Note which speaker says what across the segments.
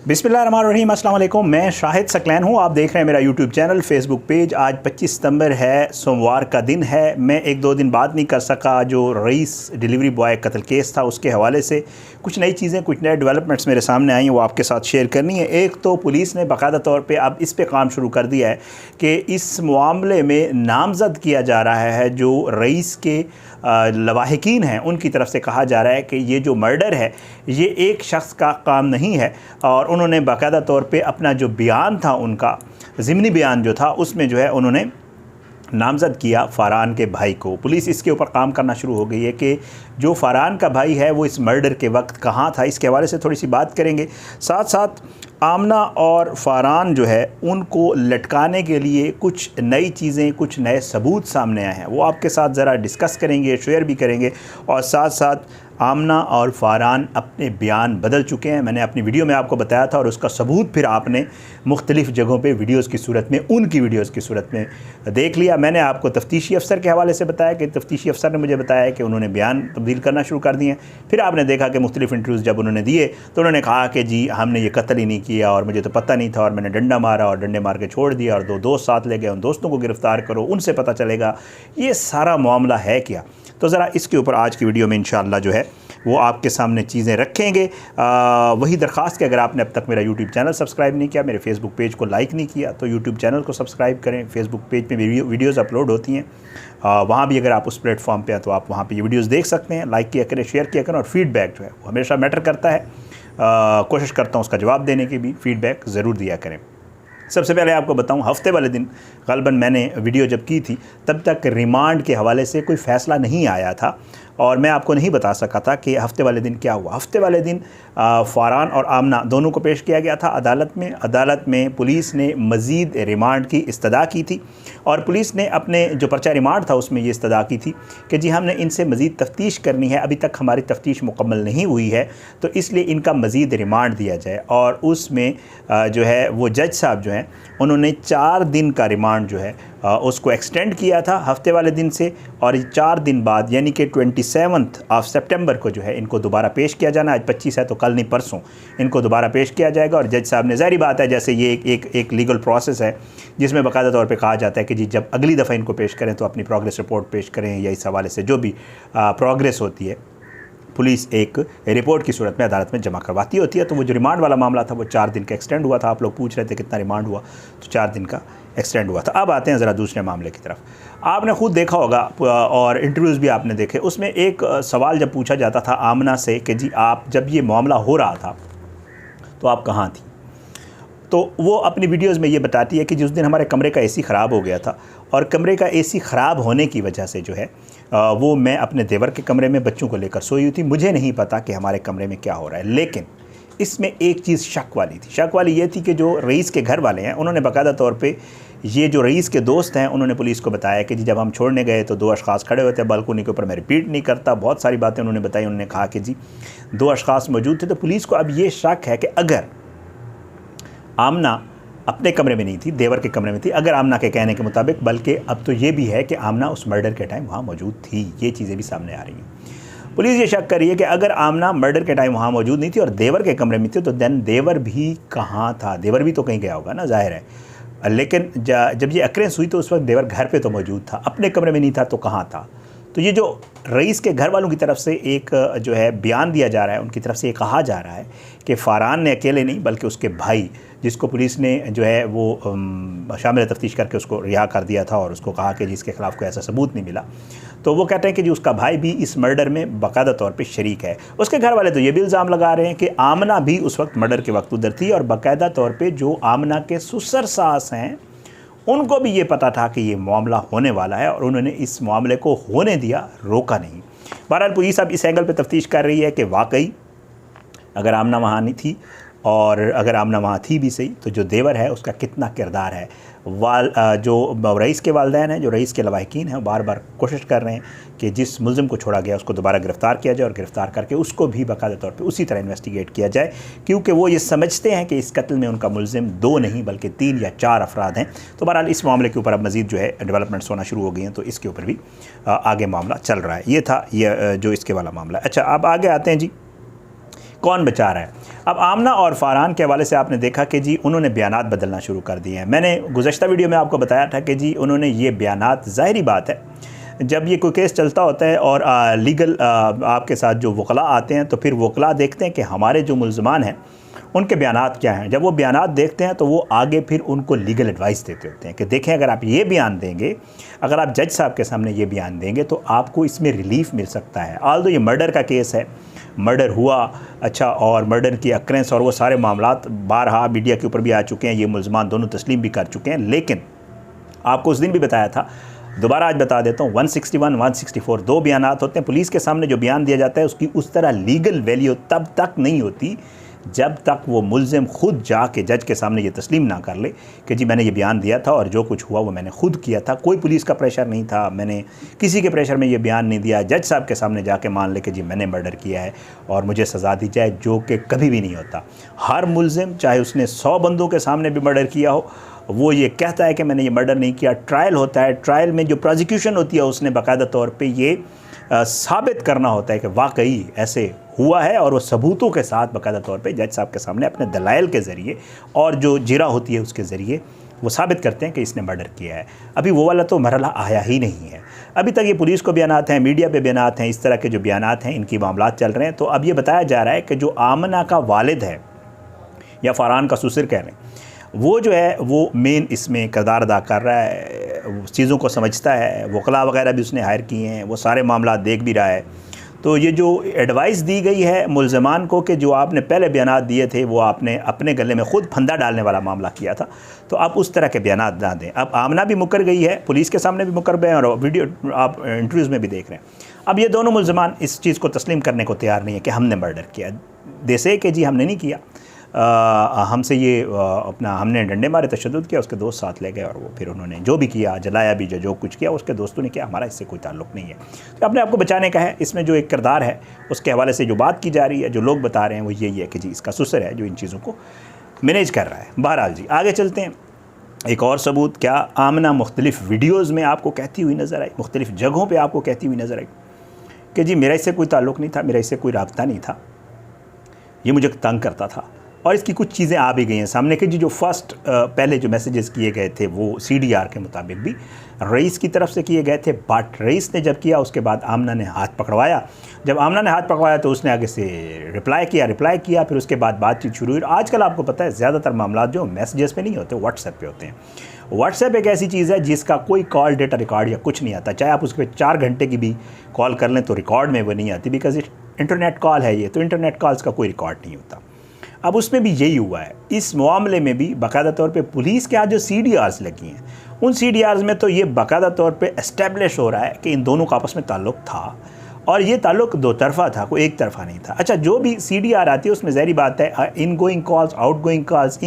Speaker 1: बिस्मिल्लाहिर्रहमानिर्रहीम, अस्सलाम वालेकुम। मैं शाहिद सकलैन हूँ। आप देख रहे हैं मेरा यूट्यूब चैनल, फेसबुक पेज। आज 25 सितंबर है, सोमवार का दिन है। मैं एक दो दिन बात नहीं कर सका। जो रईस डिलीवरी बॉय कत्ल केस था उसके हवाले से कुछ नई चीज़ें, कुछ नए डेवलपमेंट्स मेरे सामने आई हैं, वो आपके साथ शेयर करनी है। एक तो पुलिस ने बाकायदा तौर पर अब इस पर काम शुरू कर दिया है कि इस मामले में नामज़द किया जा रहा है जो रईस के लवाहिकीन हैं, उनकी तरफ से कहा जा रहा है कि ये जो मर्डर है ये एक शख्स का काम नहीं है। और उन्होंने बाकायदा तौर पे अपना जो बयान था, उनका ज़िमनी बयान जो था, उसमें जो है उन्होंने नामज़द किया फ़रहान के भाई को। पुलिस इसके ऊपर काम करना शुरू हो गई है कि जो फ़रहान का भाई है वो इस मर्डर के वक्त कहाँ था। इसके हवाले से थोड़ी सी बात करेंगे। साथ साथ आमना और फ़रहान जो है उनको लटकाने के लिए कुछ नई चीज़ें, कुछ नए सबूत सामने आए हैं, वो आपके साथ ज़रा डिस्कस करेंगे, शेयर भी करेंगे। और साथ साथ आमना और फ़रहान अपने बयान बदल चुके हैं। मैंने अपनी वीडियो में आपको बताया था और उसका सबूत फिर आपने मुख्तलिफ़ जगहों पे वीडियोज़ की सूरत में, उनकी वीडियोज़ की सूरत में देख लिया। मैंने आपको तफ्तीशी अफसर के हवाले से बताया कि तफ्तीशी अफसर ने मुझे बताया कि उन्होंने बयान तब्दील करना शुरू कर दिए हैं। फिर आपने देखा कि मुख्तलिफ़ इंटरव्यूज़ जब उन्होंने दिए तो उन्होंने कहा कि जी हमने ये कत्ल ही नहीं किया और मुझे तो पता नहीं था और मैंने डंडा मारा और डंडे मार के छोड़ दिया और दो दोस्त साथ ले गए, उन दोस्तों को गिरफ़्तार करो, उनसे पता चलेगा ये सारा मामला है क्या। तो ज़रा इसके ऊपर आज की वीडियो में इंशाअल्लाह जो है वो आपके सामने चीज़ें रखेंगे। वही दरख्वास्त कि अगर आपने अब तक मेरा यूट्यूब चैनल सब्सक्राइब नहीं किया, मेरे फेसबुक पेज को लाइक नहीं किया, तो यूट्यूब चैनल को सब्सक्राइब करें। फेसबुक पेज पे वीडियोज़ अपलोड होती हैं, वहाँ भी अगर आप उस प्लेटफॉर्म पे हैं तो आप वहाँ पे ये वीडियोज़ देख सकते हैं। लाइक किया करें, शेयर किया करें। और फीडबैक जो है वो हमेशा मैटर करता है। कोशिश करता हूँ उसका जवाब देने की भी। फीडबैक ज़रूर दिया करें। सबसे पहले आपको बताऊं, हफ्ते वाले दिन ग़ालिबन मैंने वीडियो जब की थी तब तक रिमांड के हवाले से कोई फ़ैसला नहीं आया था और मैं आपको नहीं बता सका था कि हफ्ते वाले दिन क्या हुआ। हफ्ते वाले दिन फ़रहान और आमना दोनों को पेश किया गया था अदालत में। अदालत में पुलिस ने मज़ीद रिमांड की इस्तदा की थी और पुलिस ने अपने जो पर्चा रिमांड था उसमें ये इस्तदा की थी कि जी हमने इनसे मज़ीद तफ्तीश करनी है, अभी तक हमारी तफ्तीश मुकम्मल नहीं हुई है, तो इसलिए इनका मज़ीद रिमांड दिया जाए। और उसमें जो है वो जज साहब जो हैं उन्होंने 4 दिन का रिमांड जो है उसको एक्सटेंड किया था हफ्ते वाले दिन से। और 4 दिन बाद यानी कि 27 सितंबर को जो है इनको दोबारा पेश किया जाना। आज 25 है तो कल नहीं परसों इनको दोबारा पेश किया जाएगा। और जज साहब ने, ज़ाहिर बात है, जैसे ये एक लीगल प्रोसेस है जिसमें बाकायदा तौर पे कहा जाता है कि जी जब अगली दफ़ा इनको पेश करें तो अपनी प्रोग्रेस रिपोर्ट पेश करें, या इस हवाले से जो भी प्रोग्रेस होती है पुलिस एक रिपोर्ट की सूरत में अदालत में जमा करवाती होती है। तो वो जो रिमांड वाला मामला था वो 4 दिन का एक्सटेंड हुआ था। आप लोग पूछ रहे थे कितना रिमांड हुआ, तो 4 दिन का एक्सटेंड हुआ था। अब आते हैं ज़रा दूसरे मामले की तरफ। आपने खुद देखा होगा और इंटरव्यूज़ भी आपने देखे, उसमें एक सवाल जब पूछा जाता था आमना से कि जी आप जब ये मामला हो रहा था तो आप कहाँ थी, तो वो अपनी वीडियोज़ में ये बताती है कि जिस दिन हमारे कमरे का एसी ख़राब हो गया था और कमरे का एसी ख़राब होने की वजह से जो है वो मैं अपने देवर के कमरे में बच्चों को लेकर सोई हुई थी। मुझे नहीं पता कि हमारे कमरे में क्या हो रहा है। लेकिन इसमें एक चीज़ शक वाली थी। शक वाली ये थी कि जो रईस के घर वाले हैं उन्होंने बाकायदा तौर पे, ये जो रईस के दोस्त हैं, उन्होंने पुलिस को बताया कि जी जब हम छोड़ने गए तो 2 अशख़ास खड़े हुए थे बालकनी के ऊपर। मैं रिपीट नहीं करता, बहुत सारी बातें उन्होंने बताई। उन्होंने कहा कि जी 2 अशख़ास मौजूद थे। तो पुलिस को अब ये शक है कि अगर आमना अपने कमरे में नहीं थी, देवर के कमरे में थी, अगर आमना के कहने के मुताबिक, बल्कि अब तो ये भी है कि आमना उस मर्डर के टाइम वहाँ मौजूद थी। ये चीज़ें भी सामने आ रही हैं। पुलिस ये शक कर रही है कि अगर आमना मर्डर के टाइम वहाँ मौजूद नहीं थी और देवर के कमरे में थी तो देन देवर भी कहाँ था। देवर भी तो कहीं गया होगा ना, जाहिर है। लेकिन जब ये अक्रेंस हुई तो उस वक्त देवर घर पर तो मौजूद था, अपने कमरे में नहीं था, तो कहाँ था। तो ये जो रईस के घर वालों की तरफ से एक जो है बयान दिया जा रहा है, उनकी तरफ से ये कहा जा रहा है कि फ़रहान ने अकेले नहीं बल्कि उसके भाई, जिसको पुलिस ने जो है वो शामिल तफ्तीश करके उसको रिहा कर दिया था और उसको कहा कि जिसके ख़िलाफ़ कोई ऐसा सबूत नहीं मिला, तो वो कहते हैं कि जी उसका भाई भी इस मर्डर में बाकायदा तौर पे शरीक है। उसके घर वाले तो ये भी इल्ज़ाम लगा रहे हैं कि आमना भी उस वक्त मर्डर के वक्त उधर थी और बाकायदा तौर पर जो आमना के ससुर सास हैं उनको भी ये पता था कि ये मामला होने वाला है और उन्होंने इस मामले को होने दिया, रोका नहीं। बहरहाल पुलिस अब इस एंगल पे तफ्तीश कर रही है कि वाकई अगर आमना वहाँ नहीं थी और अगर आमना वहाँ थी भी सही तो जो देवर है उसका कितना किरदार है। जो रईस के वालिदैन हैं, जो रईस के लवाहिकीन हैं, बार बार कोशिश कर रहे हैं कि जिस मुल्ज़िम को छोड़ा गया उसको दोबारा गिरफ़्तार किया जाए और गिरफ़्तार करके उसको भी बाकायदा तौर पे उसी तरह इन्वेस्टिगेट किया जाए, क्योंकि वो ये समझते हैं कि इस कत्ल में उनका मुल्ज़िम 2 नहीं बल्कि 3 या 4 अफराद हैं। तो बहरहाल इस मामले के ऊपर अब मज़ीद जो है डेवलपमेंट्स होना शुरू हो गई हैं, तो इसके ऊपर भी आगे मामला चल रहा है। ये था ये जो इसके वाला मामला है। अच्छा, अब आगे आते हैं जी कौन बचा रहा है। अब आमना और फ़रहान के हवाले से आपने देखा कि जी उन्होंने बयानात बदलना शुरू कर दिए हैं। मैंने गुज़श्ता वीडियो में आपको बताया था कि जी उन्होंने ये बयानात, ज़ाहिरी बात है जब ये कोई केस चलता होता है और लीगल आपके साथ जो वकला आते हैं तो फिर वकला देखते हैं कि हमारे जो मुल्ज़मान हैं उनके बयानात क्या हैं। जब वो बयानात देखते हैं तो वो आगे फिर उनको लीगल एडवाइस देते होते हैं कि देखें अगर आप ये बयान देंगे, अगर आप जज साहब के सामने ये बयान देंगे तो आपको इसमें रिलीफ मिल सकता है। आल्दो ये मर्डर का केस है, मर्डर हुआ, अच्छा, और मर्डर की अक्रेंस और वो सारे मामलात बारहा मीडिया के ऊपर भी आ चुके हैं, ये मुल्ज़मान दोनों तस्लीम भी कर चुके हैं। लेकिन आपको उस दिन भी बताया था, दोबारा आज बता देता हूँ, 161, 164 दो बयानात होते हैं। पुलिस के सामने जो बयान दिया जाता है उसकी उस तरह लीगल वैल्यू तब तक नहीं होती जब तक वो मुल्ज़िम खुद जाके जज के सामने ये तस्लीम ना कर ले कि जी मैंने ये बयान दिया था और जो कुछ हुआ वो मैंने खुद किया था, कोई पुलिस का प्रेशर नहीं था, मैंने किसी के प्रेशर में ये बयान नहीं दिया। जज साहब के सामने जाके मान ले कि जी मैंने मर्डर किया है और मुझे सज़ा दी जाए, जो कि कभी भी नहीं होता। हर मुल्ज़िम चाहे उसने 100 बंदों के सामने भी मर्डर किया हो, वो ये कहता है कि मैंने ये मर्डर नहीं किया। ट्रायल होता है, ट्रायल में जो प्रोसिक्यूशन होती है उसने बाकायदा तौर पे ये साबित करना होता है कि वाकई ऐसे हुआ है और वो सबूतों के साथ बाकायदा तौर पे जज साहब के सामने अपने दलाइल के ज़रिए और जो जिरा होती है उसके ज़रिए वो साबित करते हैं कि इसने मर्डर किया है। अभी वो वाला तो मरहला आया ही नहीं है। अभी तक ये पुलिस को बयानात हैं, मीडिया पे बयानात हैं, इस तरह के जो बयानात हैं इनकी मामलात चल रहे हैं। तो अब ये बताया जा रहा है कि जो आमना का वालिद है या फ़रहान का ससुर कह रहे हैं, वो जो है वो मेन इसमें किरदार अदा कर रहा है, चीज़ों को समझता है, वकला वगैरह भी उसने हायर किए हैं, वो सारे मामला देख भी रहा है। तो ये जो एडवाइस दी गई है मुल्ज़मान को कि जो आपने पहले बयानात दिए थे वो आपने अपने गले में ख़ुद फंदा डालने वाला मामला किया था, तो आप उस तरह के बयानात ना दें। अब आमना भी मुकर गई है, पुलिस के सामने भी मुकर गए और वीडियो आप इंटरव्यूज़ में भी देख रहे हैं। अब ये दोनों मुल्ज़मान इस चीज़ को तस्लीम करने को तैयार नहीं है कि हमने मर्डर किया। जैसे कि जी हमने नहीं किया, हमसे ये अपना हमने डंडे मारे, तशद्दुद किया, उसके दोस्त साथ ले गए और वो फिर उन्होंने जो भी किया, जलाया भी, जो कुछ किया उसके दोस्तों ने किया, हमारा इससे कोई ताल्लुक़ नहीं है। तो अपने आप को बचाने का है। इसमें जो एक किरदार है उसके हवाले से जो बात की जा रही है, जो लोग बता रहे हैं वो यही है कि जी इसका ससुर है जो इन चीज़ों को मैनेज कर रहा है। बहरहाल जी आगे चलते हैं। एक और सबूत, क्या आमना मुख्तलिफ़ वीडियोज़ में आपको कहती हुई नज़र आई, मुख्तलिफ़ जगहों पर आपको कहती हुई नज़र आई कि जी मेरा इससे कोई ताल्लुक़ नहीं था, मेरा इससे कोई राब्ता नहीं था, ये मुझे तंग करता था। और इसकी कुछ चीज़ें आ भी गई हैं सामने कि जी जो फर्स्ट पहले जो मैसेजेस किए गए थे वो CDR के मुताबिक भी रईस की तरफ से किए गए थे, बट रईस ने जब किया उसके बाद आमना ने हाथ पकड़वाया। जब आमना ने हाथ पकड़वाया तो उसने आगे से रिप्लाई किया, फिर उसके बाद बातचीत शुरू हुई। आजकल आपको पता है ज़्यादातर मामला जो मैसेजेस पे नहीं होते, व्हाट्सएप पे होते हैं। व्हाट्सएप एक ऐसी चीज़ है जिसका कोई कॉल डेटा रिकॉर्ड या कुछ नहीं आता, चाहे आप उसके 4 घंटे की भी कॉल कर लें तो रिकॉर्ड में वो नहीं आती, बिकॉज इंटरनेट कॉल है ये, तो इंटरनेट कॉल्स का कोई रिकॉर्ड नहीं होता। अब उसमें भी यही हुआ है। इस मामले में भी बाकायदा तौर पे पुलिस के हाथ जो CDRs लगी हैं, उन CDRs में तो ये बाकायदा तौर पे एस्टेब्लिश हो रहा है कि इन दोनों का आपस में ताल्लुक़ था और ये ताल्लुक़ दो तरफ़ा था, कोई एक तरफ़ा नहीं था। अच्छा, जो भी CDR आती है उसमें ज़ाहिर बात है ingoing calls, outgoing calls,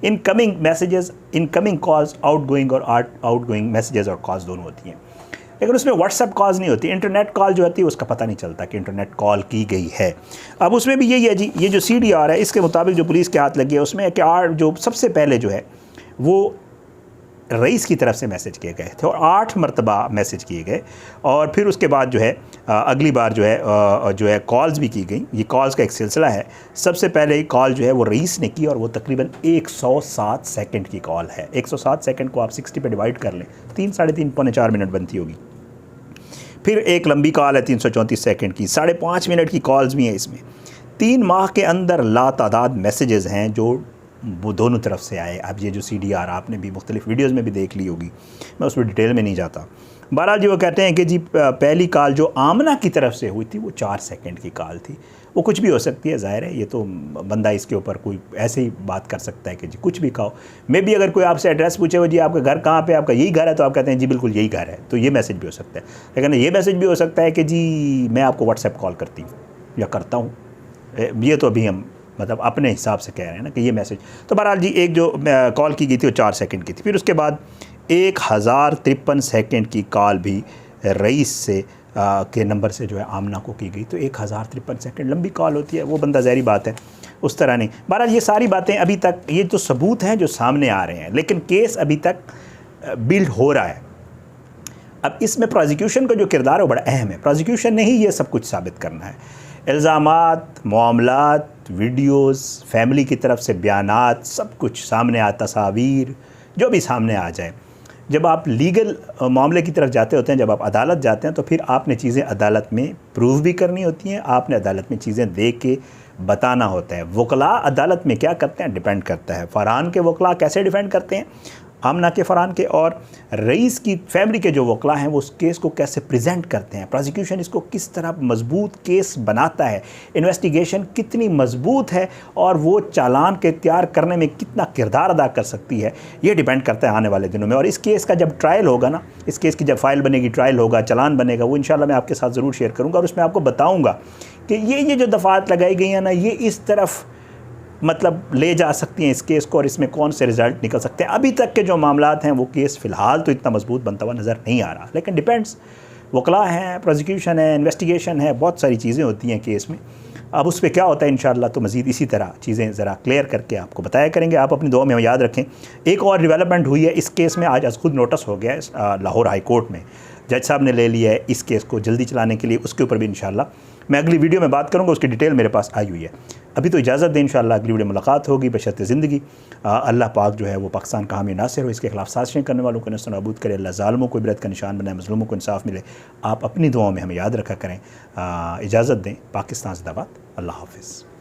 Speaker 1: incoming messages, incoming calls, outgoing और आउटगोइंग मैसेजेस और कॉल्स दोनों होती हैं। लेकिन उसमें व्हाट्सएप कॉल्स नहीं होती, इंटरनेट कॉल जो होती है उसका पता नहीं चलता कि इंटरनेट कॉल की गई है। अब उसमें भी यही है जी, ये जो CDR है इसके मुताबिक जो पुलिस के हाथ लगी है उसमें कि जो सबसे पहले जो है वो रईस की तरफ से मैसेज किए गए थे और 8 मरतबा मैसेज किए गए और फिर उसके बाद जो है अगली बार जो है कॉल्स भी की गई। ये कॉल्स का एक सिलसिला है। सबसे पहले कॉल जो है वो रईस ने की और वो तकरीबन 107 सेकंड की कॉल है। 107 सेकंड को आप 60 पे डिवाइड कर लें, 3, साढ़े 3, पौने 4 मिनट बनती होगी। फिर एक लंबी कॉल है 334 सेकंड की, 5.5 मिनट की कॉल्स भी हैं इसमें। 3 माह के अंदर लातादाद मैसेजेस हैं जो वो दोनों तरफ से आए। अब ये जो CDR आपने भी मुख्तलिफ़ वीडियोज़ में भी देख ली होगी, मैं उसमें डिटेल में नहीं जाता। बहरहाल जी वो कहते हैं कि जी पहली कॉल जो आमना की तरफ से हुई थी वो 4 सेकंड की कॉल थी। वो कुछ भी हो सकती है, ज़ाहिर है ये तो बंदा इसके ऊपर कोई ऐसे ही बात कर सकता है कि जी कुछ भी कहो। मे भी अगर कोई आपसे एड्रेस पूछे हो जी आपका घर कहाँ पे, आपका यही घर है, तो आप कहते हैं जी बिल्कुल यही घर है, तो ये मैसेज भी हो सकता है। लेकिन ये मैसेज भी हो सकता है कि जी मैं आपको व्हाट्सएप कॉल करती हूँ या करता हूँ। ये तो अभी हम मतलब अपने हिसाब से कह रहे हैं ना कि ये मैसेज। तो बहरहाल जी एक जो कॉल की गई थी वो 4 सेकंड की थी। फिर उसके बाद 1053 सेकंड की कॉल भी रईस से के नंबर से जो है आमना को की गई। तो 1053 सेकंड लंबी कॉल होती है, वो बंदा ज़ाहिर बात है उस तरह नहीं। बहरहाल ये सारी बातें अभी तक ये जो सबूत हैं जो सामने आ रहे हैं, लेकिन केस अभी तक बिल्ड हो रहा है। अब इसमें प्रोसिक्यूशन का जो किरदार है वो बड़ा अहम है। प्रोसिक्यूशन ने ही ये सब कुछ साबित करना है। इल्ज़ामात, मामलात, वीडियोस, फैमिली की तरफ से बयानात, सब कुछ सामने आता, तस्वीर जो भी सामने आ जाए। जब आप लीगल मामले की तरफ जाते होते हैं, जब आप अदालत जाते हैं, तो फिर आपने चीज़ें अदालत में प्रूव भी करनी होती हैं, आपने अदालत में चीज़ें दे के बताना होता है। वकला अदालत में क्या करते हैं डिपेंड करता है। फ़रहान के वकला कैसे डिफेंड करते हैं, आमना के फ़रहान के, और रईस की फैमिली के जो वकला हैं वो उस केस को कैसे प्रेजेंट करते हैं, प्रोसिक्यूशन इसको किस तरह मजबूत केस बनाता है, इन्वेस्टिगेशन कितनी मजबूत है और वो चालान के तैयार करने में कितना किरदार अदा कर सकती है, ये डिपेंड करता है आने वाले दिनों में। और इस केस का जब ट्रायल होगा ना, इस केस की जब फाइल बनेगी, ट्रायल होगा, चालान बनेगा, वो इंशाल्लाह मैं आपके साथ ज़रूर शेयर करूँगा और उसमें आपको बताऊँगा कि ये जो दफ़ात लगाई गई हैं ना, ये इस तरफ मतलब ले जा सकती हैं इस केस को और इसमें कौन से रिज़ल्ट निकल सकते हैं। अभी तक के जो मामलात हैं वो केस फ़िलहाल तो इतना मजबूत बनता हुआ नज़र नहीं आ रहा, लेकिन डिपेंड्स, वकला हैं, प्रोसिक्यूशन है, इन्वेस्टिगेशन है, बहुत सारी चीज़ें होती हैं केस में। अब उस पर क्या होता है इंशाल्लाह तो मज़ीद इसी तरह चीज़ें ज़रा क्लियर करके आपको बताया करेंगे। आप अपनी दुआ में याद रखें। एक और डेवलपमेंट हुई है इस केस में, आज खुद नोटिस हो गया है लाहौर हाई कोर्ट में, जज साहब ने ले लिया है इस केस को जल्दी चलाने के लिए। उसके ऊपर भी इंशाल्लाह मैं अगली वीडियो में बात करूँगा, उसकी डिटेल मेरे पास आई हुई है। अभी तो इजाज़त दें, इंशाल्लाह अगली वीडियो मुलाकात होगी बशर्ते ज़िंदगी। अल्लाह पाक जो है वो पाकिस्तान का हामी नासिर हो, इसके खिलाफ साजिशें करने वालों को नस्ल नाबूद करे, अल्लाह ज़ालिमों को इबरत का निशान बनाए, मज़लूमों को इंसाफ मिले। आप अपनी दुआओं में हमें याद रखा करें। इजाज़त दें। पाकिस्तान ज़िंदाबाद। अल्लाह हाफ़िज़।